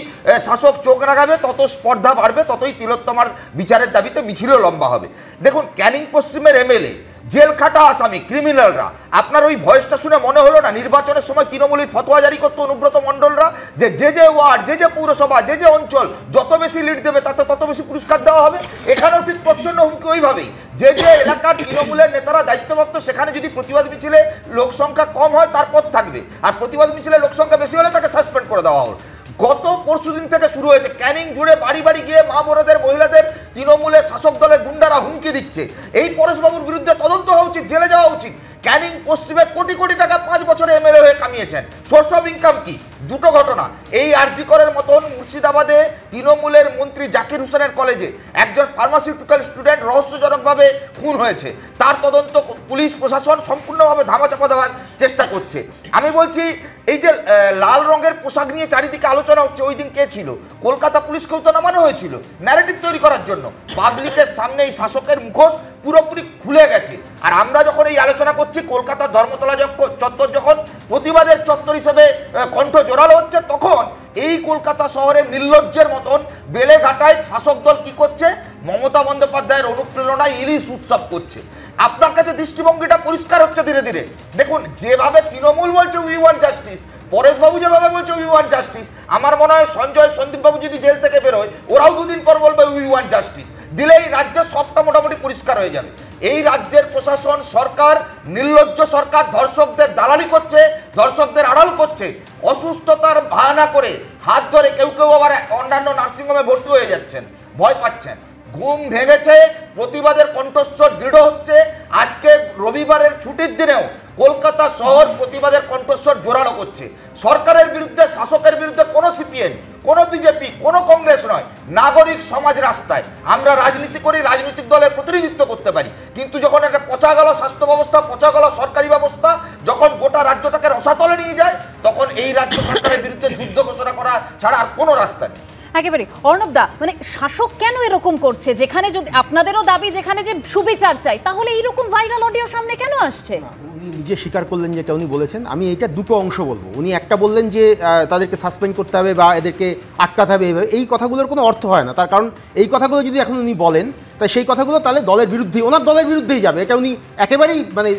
শাসক চোখ রাখাবে, তত স্পর্ধা বাড়বে, ততই তিলোত্তমার বিচারের দাবিতে মিছিলও লম্বা হবে। দেখুন, ক্যানিং পশ্চিমের এমএলএ, জেল খাটা আসামি, ক্রিমিনালরা, আপনার ওই ভয়েসটা শুনে মনে হলো না নির্বাচনের সময় তৃণমূলের ফতোয়া জারি করতো অনুব্রত মণ্ডলরা, যে যে ওয়ার্ড, যে পৌরসভা, যে অঞ্চল যত বেশি লিড দেবে তাতে তত বেশি পুরস্কার দেওয়া হবে। এখানেও ঠিক প্রচ্ছন্ন হুমকি ওইভাবেই, যে এলাকার তৃণমূলের নেতারা দায়িত্বপ্রাপ্ত, সেখানে যদি প্রতিবাদ মিছিলে লোক সংখ্যা কম হয় তার পথ থাকবে, আর প্রতিবাদ মিছিলে লোক সংখ্যা বেশি হলে তাকে সাসপেন্ড করে দেওয়া হবে। গত পরশুদিন থেকে শুরু হয়েছে, ক্যানিং জুড়ে বাড়ি বাড়ি গিয়ে মা বোনদের, মহিলাদের তৃণমূলের শাসক দলের গুন্ডারা হুমকি দিচ্ছে। এই পরেশবাবুর বিরুদ্ধে তদন্ত হওয়া উচিত, জেলে যাওয়া উচিত। ক্যানিং পশ্চিমে কোটি কোটি টাকা 5 বছরে এমএলএ হয়ে কামিয়েছেন। সোর্স অফ ইনকাম কি? দুটো ঘটনা। এই আরজি করের মতন মুর্শিদাবাদে তৃণমূলের মন্ত্রী জাকির হোসেনের কলেজে একজন ফার্মাসিউটিক্যাল স্টুডেন্ট রহস্যজনকভাবে খুন হয়েছে। তার তদন্ত পুলিশ প্রশাসন সম্পূর্ণভাবে ধামাচাপা দেওয়ার চেষ্টা করছে। আমি বলছি, এই যে লাল রঙের পোশাক নিয়ে চারিদিকে আলোচনা হচ্ছে, ওই দিন কে ছিল? কলকাতা পুলিশকেও তো নামানো হয়েছিল ন্যারেটিভ তৈরি করার জন্য। পাবলিকের সামনে এই শাসকের মুখোশ পুরোপুরি খুলে গেছে। আর আমরা যখন এই আলোচনা করছি, কলকাতার ধর্মতলা চত্বর যখন প্রতিবাদের চত্বর হিসেবে কণ্ঠ জোরালো হচ্ছে, তখন এই কলকাতা শহরের নির্লজ্জের মতন বেলেঘাটায় শাসক দল কি করছে? মমতা বন্দ্যোপাধ্যায়ের অনুপ্রেরণায় ইলিশ উৎসব করছে। আপনার কাছে দৃষ্টিভঙ্গিটা পরিষ্কার হচ্ছে ধীরে ধীরে। দেখুন, যেভাবে তৃণমূল বলছে উই ওয়ান্ট জাস্টিস, পরেশবাবু যেভাবে বলছে উই ওয়ান্ট জাস্টিস, আমার মনে হয় সঞ্জয়, সন্দীপবাবু যদি জেল থেকে বেরোয়, ওরাও 2 দিন পর বলবে উই ওয়ান্ট জাস্টিস। দিলেই রাজ্যের সবটা মোটামুটি পরিষ্কার হয়ে যাবে। এই রাজ্যের প্রশাসন, সরকার, নির্লজ্জ সরকার ধর্ষকদের দালালি করছে, ধর্ষকদের আড়াল করছে, অসুস্থতার বাহানা করে হাত ধরে কেউ কেউ আবার অন্যান্য নার্সিংহোমে ভর্তি হয়ে যাচ্ছেন, ভয় পাচ্ছেন। ঘুম ভেঙেছে, প্রতিবাদের কণ্ঠস্বর দৃঢ় হচ্ছে। আজকে রবিবারের ছুটির দিনেও কলকাতা শহর প্রতিবাদের কণ্ঠস্বর জোরালো করছে। সরকারের বিরুদ্ধে, শাসকের বিরুদ্ধে কোনো সিপিএম, কোনো বিজেপি, কোনো কংগ্রেস নয়, নাগরিক সমাজ রাস্তায়। আমরা রাজনীতি করি, রাজনৈতিক দলের প্রতিনিধিত্ব করতে পারি, কিন্তু যখন একটা পচা গেল স্বাস্থ্য ব্যবস্থা, পচা গেল সরকারি ব্যবস্থা, যখন গোটা রাজ্যটাকে রসাতলে নিয়ে যায়, তখন এই রাজ্য সরকারের বিরুদ্ধে যুদ্ধ ঘোষণা করা ছাড়া আর কোনো রাস্তা নেই। একেবারে অর্ণব দা, মানে শাসক কেন এরকম করছে? যেখানে যদি আপনাদেরও দাবি যেখানে যে সুবিচার চাই, তাহলে এইরকম ভাইরাল অডিও সামনে কেন আসছে? উনি নিজে স্বীকার করলেন যেটা উনি বলেছেন। আমি এটা দুটো অংশ বলবো। উনি একটা বললেন যে তাদেরকে সাসপেন্ড করতে হবে বা এদেরকে আটকাতে হবে, এই কথাগুলোর কোনো অর্থ হয় না। তার কারণ এই কথাগুলো যদি এখন উনি বলেন তাই সেই কথাগুলো তাহলে দলের বিরুদ্ধেই, ওনার দলের বিরুদ্ধেই যাবে। এটা উনি একেবারেই মানে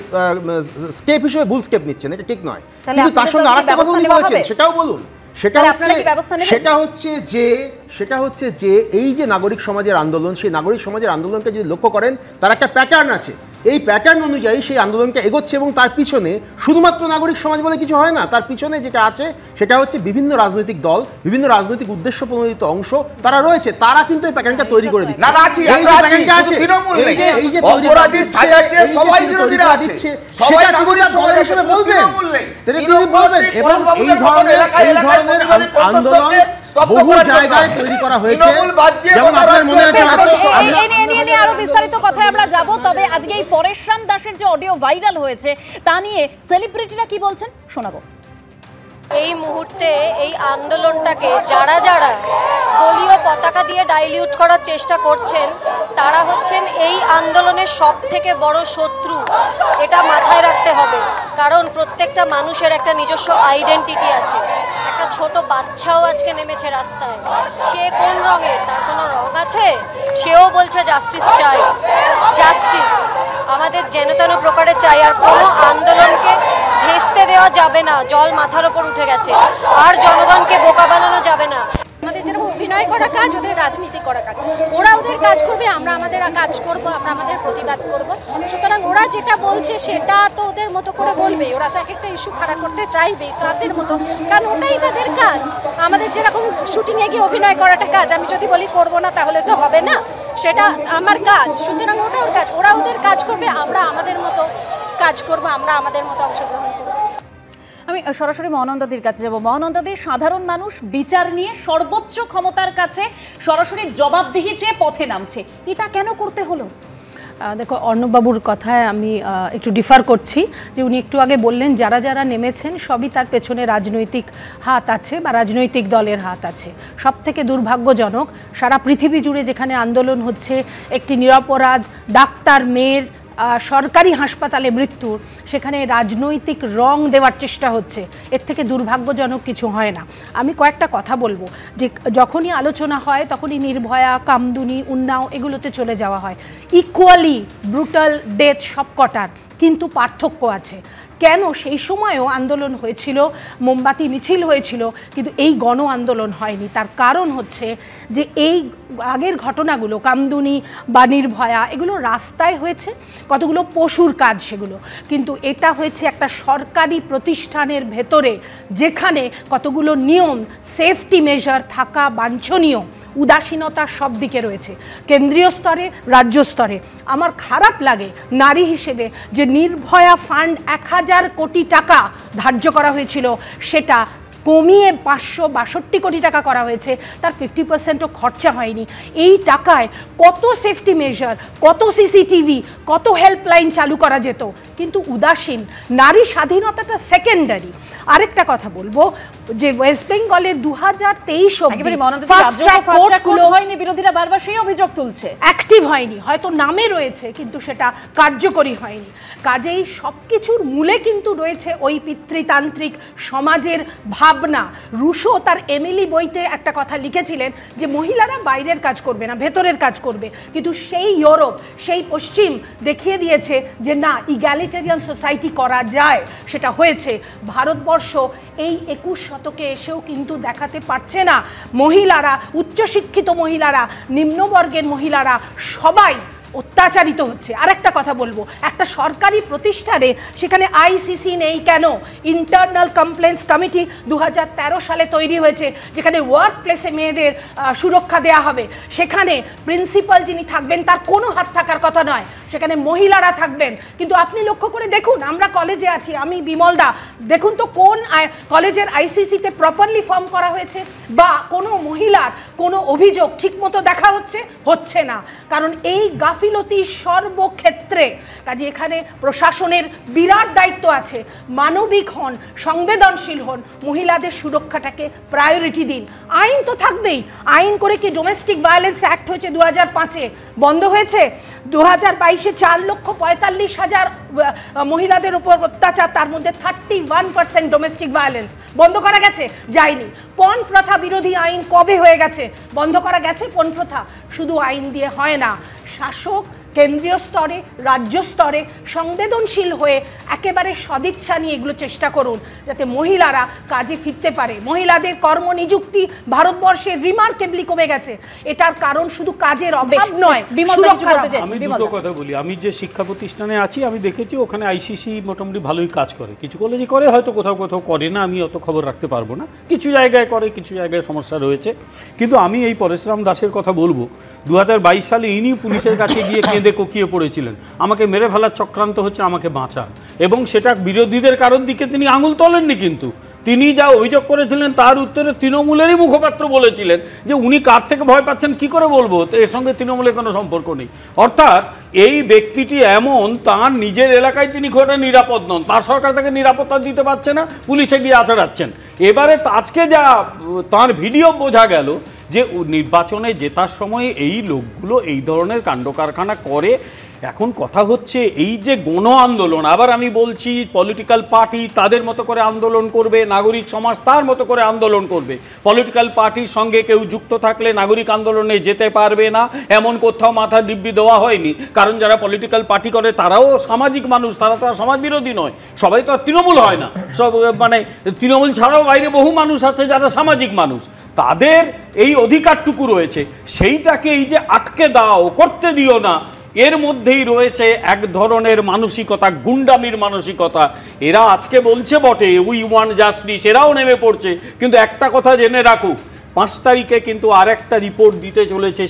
স্টেপ হিসেবে ভুল স্টেপ নিচ্ছেন, এটা ঠিক নয়। কিন্তু তার সঙ্গে আরেকটা কথা উনি বলেছেন, সেটাও বলুন। সেটা হচ্ছে যে এই যে নাগরিক সমাজের আন্দোলন, সেই নাগরিক সমাজের আন্দোলনকে যদি লক্ষ্য করেন, তার একটা প্যাটার্ন আছে। এই প্যাটার্ন অনুযায়ী সেই আন্দোলনটা এগোচ্ছে এবং তার পিছনে শুধুমাত্র নাগরিক সমাজ বলে কিছু হয় না। তার পিছনে যেটা আছে সেটা হচ্ছে বিভিন্ন রাজনৈতিক দল, বিভিন্ন রাজনৈতিক উদ্দেশ্য প্রণোদিত অংশ তারা রয়েছে। তারা কিন্তু এই প্যাটার্নটা তৈরি করে দিচ্ছে। আন্দোলন বহু জায়গায় তৈরি করা হয়েছে, যেমন আপনার মনে আছে। আরো বিস্তারিত কথায় আমরা যাব, তবে আজকে এই পরেশরাম দাসের যে অডিও ভাইরাল হয়েছে তা নিয়ে সেলিব্রিটিরা কি বলছেন শোনাবো। এই মুহূর্তে এই আন্দোলনটাকে যারা যারা দলীয় পতাকা দিয়ে ডাইলিউট করার চেষ্টা করছেন, তারা হচ্ছেন এই আন্দোলনের সব থেকে বড় শত্রু। এটা মাথায় রাখতে হবে, কারণ প্রত্যেকটা মানুষের একটা নিজস্ব আইডেন্টিটি আছে। একটা ছোট বাচ্চাও আজকে নেমেছে রাস্তায়, সে কোন রঙের, তার কোনো রং আছে? সেও বলছে জাস্টিস চাই, জাস্টিস আমাদের যেন তেন প্রকারে চাই। আর কোনো আন্দোলনকে ভেস্তে দেওয়া যাবে না, জল মাথার ওপর উঠে গেছে, আর জনগণকে বোকা বানানো যাবে না। আমাদের যেরকম অভিনয় করা কাজ, ওদের রাজনীতি করা কাজ। ওরা ওদের কাজ করবে, আমরা আমাদের কাজ করব, আমরা আমাদের প্রতিবাদ করব। সুতরাং ওরা যেটা বলছে সেটা তো ওদের মতো করে বলবে। ওরা তো এক একটা ইস্যু খাড়া করতে চাইবে তাদের মতো, কারণ ওটাই তাদের কাজ। আমাদের যেরকম শুটিংয়ে গিয়ে অভিনয় করাটা কাজ, আমি যদি বলি করব না তাহলে তো হবে না, সেটা আমার কাজ। সুতরাং ওটা ওর কাজ, ওরা ওদের কাজ করবে, আমরা আমাদের মতো কাজ করব, আমরা আমাদের মতো অংশগ্রহণ করব। আমি সরাসরি মহানন্দাদির কাছে যাব। মহানন্দাদি, সাধারণ মানুষ বিচার নিয়ে সর্বোচ্চ ক্ষমতার কাছে সরাসরি জবাবদিহি চেয়ে পথে নামছে, এটা কেন করতে হলো? দেখো, অর্ণববাবুর কথায় আমি একটু ডিফার করছি, যে উনি একটু আগে বললেন যারা যারা নেমেছেন সবই তার পেছনে রাজনৈতিক হাত আছে বা রাজনৈতিক দলের হাত আছে। সব থেকে দুর্ভাগ্যজনক, সারা পৃথিবী জুড়ে যেখানে আন্দোলন হচ্ছে একটি নিরপরাধ ডাক্তার মেয়ের সরকারি হাসপাতালে মৃত্যুর, সেখানে রাজনৈতিক রং দেওয়ার চেষ্টা হচ্ছে। এর থেকে দুর্ভাগ্যজনক কিছু হয় না। আমি কয়েকটা কথা বলবো, যে যখনই আলোচনা হয় তখনই নির্ভয়া, কামদুনি, উন্নাও এগুলোতে চলে যাওয়া হয়। ইকুয়ালি ব্রুটাল ডেথ সবকটার, কিন্তু পার্থক্য আছে। কেন সেই সময়ও আন্দোলন হয়েছিল, মোমবাতি মিছিল হয়েছিল, কিন্তু এই গণ আন্দোলন হয়নি? তার কারণ হচ্ছে যে এই আগের ঘটনাগুলো, কামদুনি বা নির্ভয়া, এগুলো রাস্তায় হয়েছে, কতগুলো পশুর কাজ সেগুলো, কিন্তু এটা হয়েছে একটা সরকারি প্রতিষ্ঠানের ভেতরে, যেখানে কতগুলো নিয়ম, সেফটি মেজার থাকা বাঞ্ছনীয়। উদাসীনতা সব দিকে রয়েছে, কেন্দ্রীয় স্তরে, রাজ্য স্তরে। আমার খারাপ লাগে নারী হিসেবে যে নির্ভয়া ফান্ড 1000 কোটি টাকা ধার্য করা হয়েছিল, সেটা কমিয়ে 562 কোটি টাকা করা হয়েছে, তার 50%ও খরচা হয়নি। এই টাকায় কত সেফটি মেজার, কত সিসিটিভি, কত হেল্পলাইন চালু করা যেত, কিন্তু উদাসীন। নারী স্বাধীনতাটা সেকেন্ডারি। আরেকটা কথা বলবো, যে ওয়েস্ট বেঙ্গলে 2023 হয়নি, বিরোধীরা বারবার সেই অভিযোগ তুলছে, অ্যাক্টিভ হয়নি, হয়তো নামে রয়েছে কিন্তু সেটা কার্যকরী হয়নি। কাজেই সব কিছুর মূলে কিন্তু রয়েছে ওই পিতৃতান্ত্রিক সমাজের ভাবনা। রুশো তার এমিলি বইতে একটা কথা লিখেছিলেন, যে মহিলারা বাইরের কাজ করবে না, ভেতরের কাজ করবে। কিন্তু সেই ইউরোপ, সেই পশ্চিম দেখিয়ে দিয়েছে যে না, ইগ্যালিটেরিয়ান সোসাইটি করা যায়, সেটা হয়েছে। ভারতবর্ষ এই 21 শতকে এসেও কিন্তু দেখাতে পারছে না। মহিলারা, উচ্চশিক্ষিত মহিলারা, নিম্নবর্গের মহিলারা সবাই অত্যাচারিত হচ্ছে। আরেকটা কথা বলবো, একটা সরকারি প্রতিষ্ঠানে সেখানে আইসিসি নেই কেন? ইন্টারনাল কমপ্লেন্টস কমিটি 2013 সালে তৈরি হয়েছে, যেখানে ওয়ার্ক প্লেসে মেয়েদের সুরক্ষা দেয়া হবে। সেখানে প্রিন্সিপাল যিনি থাকবেন তার কোনো হাত থাকার কথা নয়, সেখানে মহিলারা থাকবেন। কিন্তু আপনি লক্ষ্য করে দেখুন, আমরা কলেজে আছি, আমি বিমলদা, দেখুন তো কোন কলেজের আইসিসিতে প্রপারলি ফর্ম করা হয়েছে, বা কোনো মহিলার কোনো অভিযোগ ঠিকমতো দেখা হচ্ছে না। কারণ এই গাফ গাফিলতি সর্বক্ষেত্রে। কাজে এখানে প্রশাসনের বিরাট দায়িত্ব আছে। মানবিক হন, সংবেদনশীল হন, মহিলাদের সুরক্ষাটাকে প্রায়োরিটি দিন। আইন তো থাকবেই। আইন করে কি ডোমেস্টিক ভায়োলেন্স অ্যাক্ট হয়েছে 2005-এ, বন্ধ হয়েছে? 2022-এ 4,45,000 মহিলাদের উপর অত্যাচার, তার মধ্যে 31% ডোমেস্টিক ভায়োলেন্স, বন্ধ করা গেছে? যায়নি। পণ প্রথা বিরোধী আইন কবে হয়ে গেছে? বন্ধ করা গেছে পণ প্রথা? শুধু আইন দিয়ে হয় না, শাসক কেন্দ্রীয় স্তরে, রাজ্য স্তরে সংবেদনশীল হয়ে একেবারে সদিচ্ছা নিয়ে এগুলো চেষ্টা করুন যাতে মহিলারা কাজে ফিরতে পারে। মহিলাদের কর্মনিযুক্তি ভারতবর্ষে রিমার্কেবলি কমে গেছে। এটার কারণ শুধু কাজের অভাব নয়। আমি দুটো কথা বলি। আমি যে শিক্ষা প্রতিষ্ঠানে আছি আমি দেখেছি ওখানে আইসিসি মোটামুটি ভালোই কাজ করে। কিছু কলেজে করে, হয়তো কোথাও কোথাও করে না, আমি অত খবর রাখতে পারবো না। কিছু জায়গায় করে, কিছু জায়গায় সমস্যা রয়েছে। কিন্তু আমি এই পরেশরাম দাসের কথা বলবো, 2022 সালে ইনি পুলিশের কাছে গিয়ে কেঁদে কোকিয়ে পড়েছিলেন, আমাকে মেরে ফেলার চক্রান্ত হচ্ছে, আমাকে বাঁচান। এবং সেটা বিরোধীদের কারোর দিকে তিনি আঙুল তোলেননি, কিন্তু তিনি যা অভিযোগ করেছিলেন তার উত্তরে তৃণমূলেরই মুখপাত্র বলেছিলেন যে উনি কার থেকে ভয় পাচ্ছেন কি করে বলবো, তো এর সঙ্গে তৃণমূলের কোনো সম্পর্ক নেই। অর্থাৎ এই ব্যক্তিটি এমন, তার নিজের এলাকায় তিনি খুব নিরাপদ নন, তার সরকার তাকে নিরাপত্তা দিতে পারছে না, পুলিশে গিয়ে আচড়াচ্ছেন। এবারে আজকে যা তার ভিডিও বোঝা গেল যে নির্বাচনে জেতার সময় এই লোকগুলো এই ধরনের কাণ্ড কারখানা করে। এখন কথা হচ্ছে এই যে গণ আন্দোলন, আবার আমি বলছি পলিটিক্যাল পার্টি তাদের মতো করে আন্দোলন করবে, নাগরিক সমাজ তার মতো করে আন্দোলন করবে। পলিটিক্যাল পার্টির সঙ্গে কেউ যুক্ত থাকলে নাগরিক আন্দোলনে যেতে পারবে না, এমন কোথাও মাথা দিব্যি দেওয়া হয়নি। কারণ যারা পলিটিক্যাল পার্টি করে তারাও সামাজিক মানুষ, তারা তো আর সমাজ বিরোধী নয়। সবাই তো আর তৃণমূল হয় না, সব মানে তৃণমূল ছাড়াও বাইরে বহু মানুষ আছে যারা সামাজিক মানুষ, তাদের এই অধিকারটুকু রয়েছে। সেইটাকে এই যে আটকে দাও, করতে দিও না, এর মধ্যেই রয়েছে এক ধরনের মানসিকতা, গুন্ডামির মানসিকতা। এরা আজকে বলছে বটে উই ওয়ান্ট জাস্টিস, এরাও নেমে পড়ছে। কিন্তু একটা কথা জেনে রাখুক, 5 তারিখে কিন্তু আরেকটা রিপোর্ট দিতে চলেছে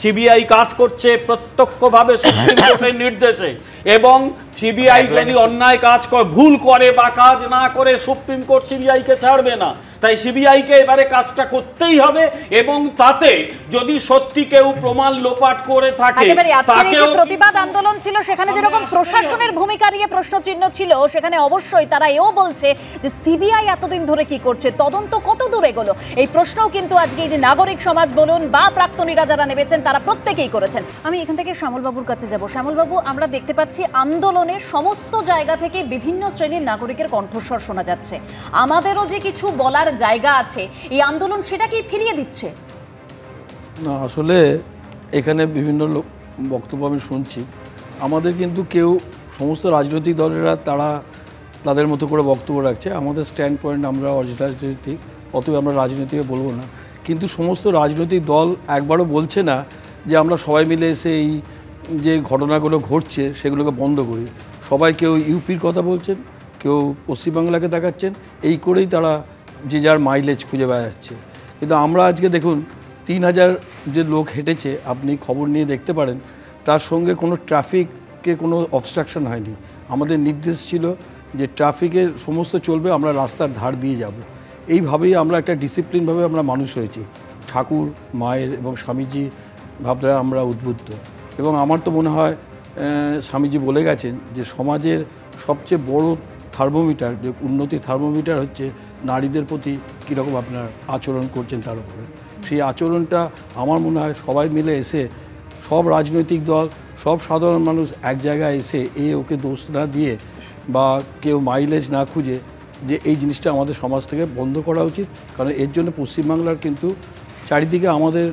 সিবিআই কাজ করছে প্রত্যক্ষভাবে সুপ্রিম কোর্টের নির্দেশে। এবং সিবিআই যদি অন্যায় কাজ করে, ভুল করে বা কাজ না করে, সুপ্রিম কোর্ট সিবিআইকে ছাড়বে না। তাই সিবিআইকে এবারে কাজটা করতেই হবে। এবং তাতে যদি সত্যি কেউ প্রমাণ লোপাট করে থাকে, প্রতিবাদ আন্দোলন ছিল সেখানে যেরকম প্রশাসনের ভূমিকা নিয়ে প্রশ্নচিহ্ন ছিল, সেখানে অবশ্যই তারা এও বলছে যে সিবিআই এতদিন ধরে কি করছে, তদন্ত কত দূরে গেল। এই প্রশ্নও কিন্তু আজকে এই যে নাগরিক সমাজ বলুন বা প্রাক্তনীরা যারা নেমেছেন তারা প্রত্যেকেই করেছেন। আমি এখান থেকে শ্যামলবাবুর কাছে যাব। শ্যামলবাবু, আমরা দেখতে পাচ্ছি আন্দোলনে সমস্ত জায়গা থেকে বিভিন্ন শ্রেণীর নাগরিকের কণ্ঠস্বর শোনা যাচ্ছে। আমাদেরও যে কিছু বলার জায়গা আছে, এই আন্দোলন সেটাকেই ফিরিয়ে দিচ্ছে না? আসলে এখানে বিভিন্ন বক্তব্য আমি শুনছি। আমাদের কিন্তু কেউ, সমস্ত রাজনৈতিক দলেরা তারা তাদের মতো করে বক্তব্য রাখছে। আমাদের স্ট্যান্ড পয়েন্ট, আমরা অরাজনৈতিক, অতএব আমরা রাজনীতিকে বলবো না। কিন্তু সমস্ত রাজনৈতিক দল একবারও বলছে না যে আমরা সবাই মিলে এসে এই যে ঘটনাগুলো ঘটছে সেগুলোকে বন্ধ করি। সবাই কেউ ইউপির কথা বলছেন, কেউ পশ্চিমবাংলাকে দেখাচ্ছেন, এই করেই তারা যে যার মাইলেজ খুঁজে বেড়াচ্ছে। কিন্তু আমরা আজকে দেখুন 3000 যে লোক হেঁটেছে, আপনি খবর নিয়ে দেখতে পারেন, তার সঙ্গে কোনো ট্রাফিকে কোনো অবস্ট্রাকশন হয়নি। আমাদের নির্দেশ ছিল যে ট্রাফিকের সমস্ত চলবে, আমরা রাস্তার ধার দিয়ে যাব। এইভাবেই আমরা একটা ডিসিপ্লিনভাবে আমরা মানুষ হয়েছি। ঠাকুর, মায়ের এবং স্বামীজি ভাবনা আমরা উদ্বুদ্ধ। এবং আমার তো মনে হয় স্বামীজি বলে গেছেন যে সমাজের সবচেয়ে বড় থার্মোমিটার, যে উন্নতি থার্মোমিটার হচ্ছে নারীদের প্রতি কীরকম আপনার আচরণ করছেন তার উপরে। সেই আচরণটা আমার মনে হয় সবাই মিলে এসে, সব রাজনৈতিক দল, সব সাধারণ মানুষ এক জায়গায় এসে ওকে দোষ না দিয়ে বা কেউ মাইলেজ না খুঁজে, যে এই জিনিসটা আমাদের সমাজ থেকে বন্ধ করা উচিত। কারণ এর জন্য পশ্চিমবাংলার কিন্তু চারিদিকে আমাদের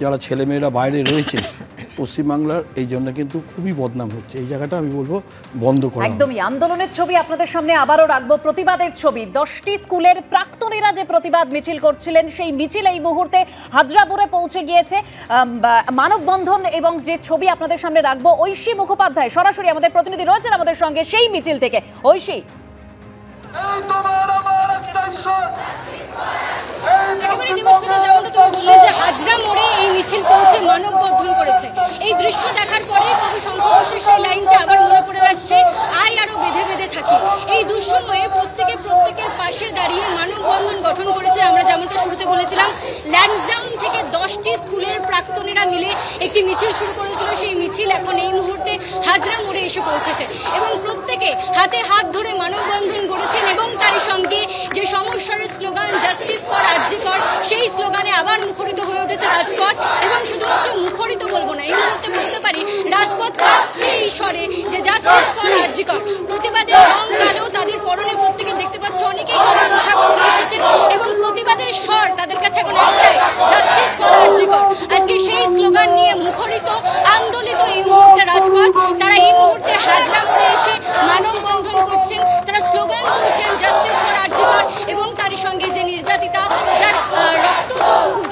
যারা ছেলেমেয়েরা বাইরে রয়েছে, পশ্চিমবাংলার এই জন্য কিন্তু খুবই বদনাম হচ্ছে। এই জায়গাটা আমি বলবো বন্ধ করা। একদমই আন্দোলনের ছবি আপনাদের সামনে আবারও রাখবো, প্রতিবাদের ছবি। 10টি স্কুলের প্রাক্তনীরা যে প্রতিবাদ মিছিল করছিলেন, সেই মিছিল এই মুহূর্তে হাজরাপুরে পৌঁছে গিয়েছে। মানববন্ধন এবং যে ছবি আপনাদের সামনে রাখবো, ঐশী মুখোপাধ্যায় সরাসরি আমাদের প্রতিনিধি রয়েছেন আমাদের সঙ্গে সেই মিছিল থেকে। ঐশী, একেবারে নিবাসপতি যেমনটা তুমি বললে যে হাজরা মোড়ে এই মিছিল পৌঁছে মানববন্ধন করেছে। এই দৃশ্য দেখার পরে কবি শঙ্খ ঘোষের সেই লাইনটা আবার মনে পড়ে যাচ্ছে, আয় আরো বেঁধে বেঁধে থাকি। এই দুঃসময়ে প্রত্যেকের পাশে দাঁড়িয়ে মানববন্ধন গঠন করেছে। আমরা যেমনটা শুরুতে বলেছিলাম, ল্যান্সডাউন থেকে 10টি স্কুলের প্রাক্তনীরা মিলে একটি মিছিল শুরু করেছিল। সেই মিছিল এখন এই মুহূর্তে হাজরা মোড়ে এসে পৌঁছেছে এবং প্রত্যেকে হাতে হাত ধরে মানববন্ধন গড়েছেন এবং তার সঙ্গে যে সমস্যার স্লোগান জাস্টিস ফর আরজি কর, সেই স্লোগানে আবার মুখরিত হয়ে উঠেছে রাজপথ। এবং শুধুমাত্র মুখরিত বলবো না, এই মুহূর্তে বলতে পারি রাজপথ কাঁপছে এই স্বরে যে জাস্টিস ফর আরজি কর। প্রতিবাদের রং কালো, তাদের পরনে প্রত্যেকে দেখতে পাচ্ছে অনেকেই কালো পোশাক পরে এসেছেন এবং প্রতিবাদের স্বর তাদের কাছে এখন একটাই, জাস্টিস ফর আরজি কর। আজকে সেই স্লোগান নিয়ে মুখরিত আন্দোলিত এই মুহূর্তে রাজপথ। তারা এই মুহূর্তে হাজরা মোড়ে এসে মানববন্ধন করছেন, তারা স্লোগান তুলছেন জাস্টিস ফর আরজি কর এবং তার সঙ্গে যে নির্যাতিতা, যার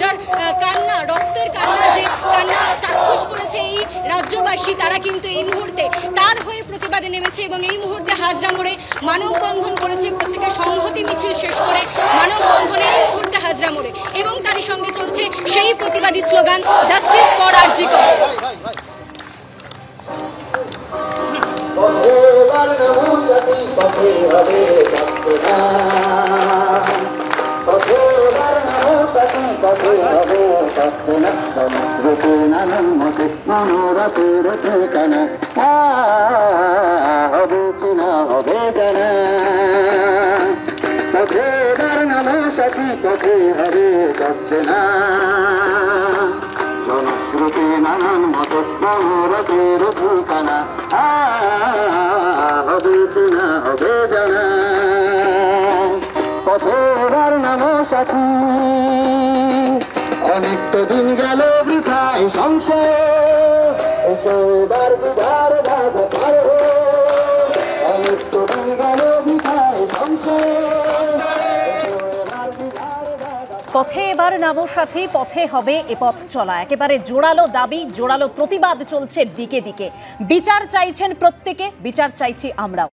যার কান্না, রক্তের কান্না, যে কান্না চাক্ষুষ করেছে এই রাজ্যবাসী, তারা কিন্তু এই মুহূর্তে তার হয়ে প্রতিবাদে নেমেছে এবং এই মুহূর্তে হাজরা মোড়ে মানববন্ধন করেছে। প্রত্যেকের সংহতি মিছিল শেষ করে মানববন্ধনে এই মুহূর্তে হাজরা মোড়ে এবং তারই সঙ্গে চলছে সেই প্রতিবাদী স্লোগান জাস্টিস ফর আরজি কর। জনশ্রুতি নানান মতে মনোরথের ঠিকানা হবে চেনা হবে জানা পথের নাম সাথী অনেক তো দিন গেল বৃথায় সংশয় এসে বার বিধার বাধা পার অনেক তো দিন গেল বৃথায় সংশয়। পথে এবার নামো সাথী, পথে হবে এ পথ চলা। একেবারে জোরালো দাবি, জোরালো প্রতিবাদ চলছে দিকে দিকে। বিচার চাইছেন প্রত্যেকে, বিচার চাইছি আমরাও।